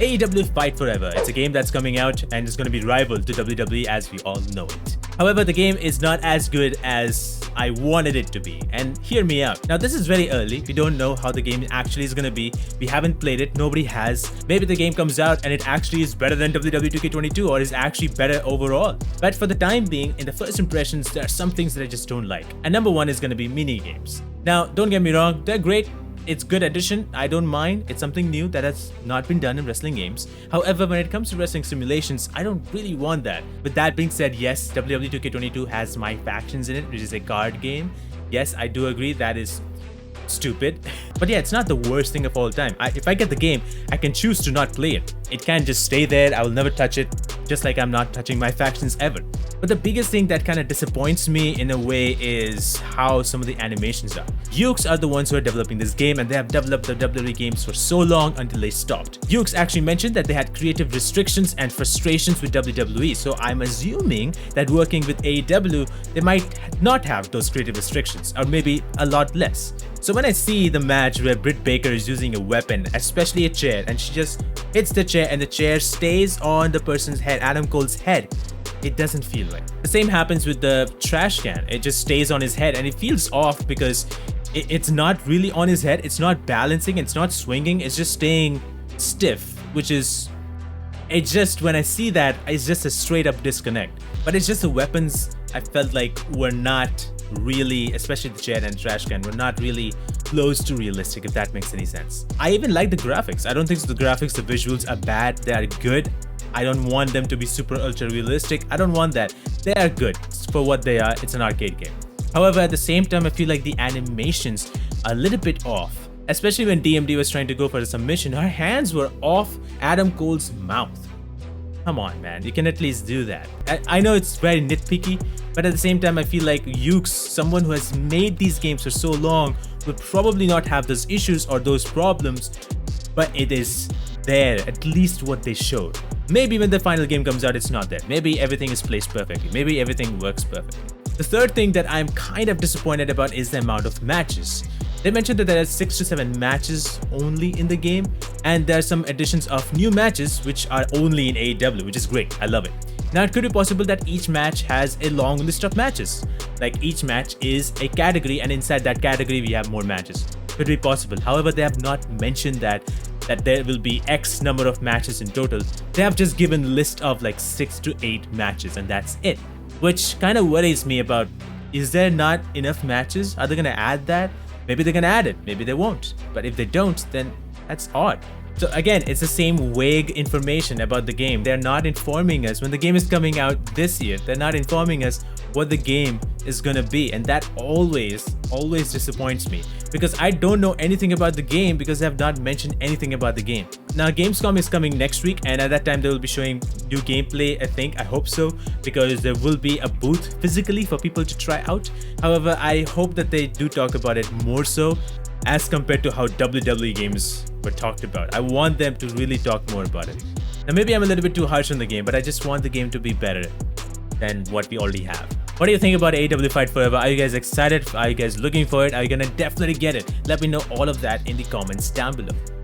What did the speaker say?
AEW Fight Forever. It's a game that's coming out and is going to be rival to WWE as we all know it. However, the game is not as good as I wanted it to be, and hear me out. Now, this is very early. We don't know how the game actually is going to be. We haven't played it. Nobody has. Maybe the game comes out and it actually is better than WWE 2K22 or is actually better overall. But for the time being, in the first impressions, there are some things that I just don't like. And number one is going to be mini-games. Now, don't get me wrong. They're great. It's good addition, I don't mind. It's something new that has not been done in wrestling games. However, when it comes to wrestling simulations, I don't really want that. With that being said, yes, WWE 2K22 has My Factions in it, which is a card game. Yes, I do agree that is stupid. But yeah, it's not the worst thing of all time. If I get the game, I can choose to not play it. It can't just stay there. I will never touch it, just like I'm not touching My Factions ever. But the biggest thing that kind of disappoints me in a way is how some of the animations are. Ukes are the ones who are developing this game, and they have developed the WWE games for so long until they stopped. Ukes actually mentioned that they had creative restrictions and frustrations with WWE, so I'm assuming that working with AEW, they might not have those creative restrictions, or maybe a lot less. So when I see the match where Britt Baker is using a weapon, especially a chair, and she just hits the chair and the chair stays on the person's head, Adam Cole's head, it doesn't feel right. The same happens with the trash can. It just stays on his head and it feels off because it's not really on his head. It's not balancing. It's not swinging. It's just staying stiff, which is... It's just, when I see that, it's just a straight up disconnect. But it's just the weapons I felt like were not really, especially the chair and trash can, were not really close to realistic, if that makes any sense. I even like the graphics. I don't think the graphics, the visuals are bad. They are good. I don't want them to be super ultra realistic. I don't want that. They are good for what they are. It's an arcade game. However, at the same time, I feel like the animations are a little bit off. Especially when DMD was trying to go for the submission, her hands were off Adam Cole's mouth. Come on, man. You can at least do that. I know it's very nitpicky, but at the same time, I feel like Ukes, someone who has made these games for so long, would probably not have those issues or those problems, but it is there, at least what they showed. Maybe when the final game comes out, it's not there. Maybe everything is placed perfectly. Maybe everything works perfectly. The third thing that I'm kind of disappointed about is the amount of matches. They mentioned that there are 6 to 7 matches only in the game, and there are some additions of new matches which are only in AEW, which is great. I love it. Now, it could be possible that each match has a long list of matches. Like each match is a category, and inside that category we have more matches. Could be possible. However, they have not mentioned that there will be X number of matches in total. They have just given a list of like 6 to 8 matches, and that's it. Which kind of worries me about, is there not enough matches? Are they going to add that? Maybe they're going to add it. Maybe they won't. But if they don't, then that's odd. So again, it's the same vague information about the game. They're not informing us when the game is coming out this year. They're not informing us what the game is gonna be, and that always disappoints me because I don't know anything about the game because they have not mentioned anything about the game. Now, Gamescom is coming next week, and at that time they will be showing new gameplay. I hope so, because there will be a booth physically for people to try out. However, I hope that they do talk about it more so as compared to how WWE games were talked about. I want them to really talk more about it. Now, maybe I'm a little bit too harsh on the game, but I just want the game to be better than what we already have. What do you think about AEW Fight Forever? Are you guys excited? Are you guys looking for it? Are you gonna definitely get it? Let me know all of that in the comments down below.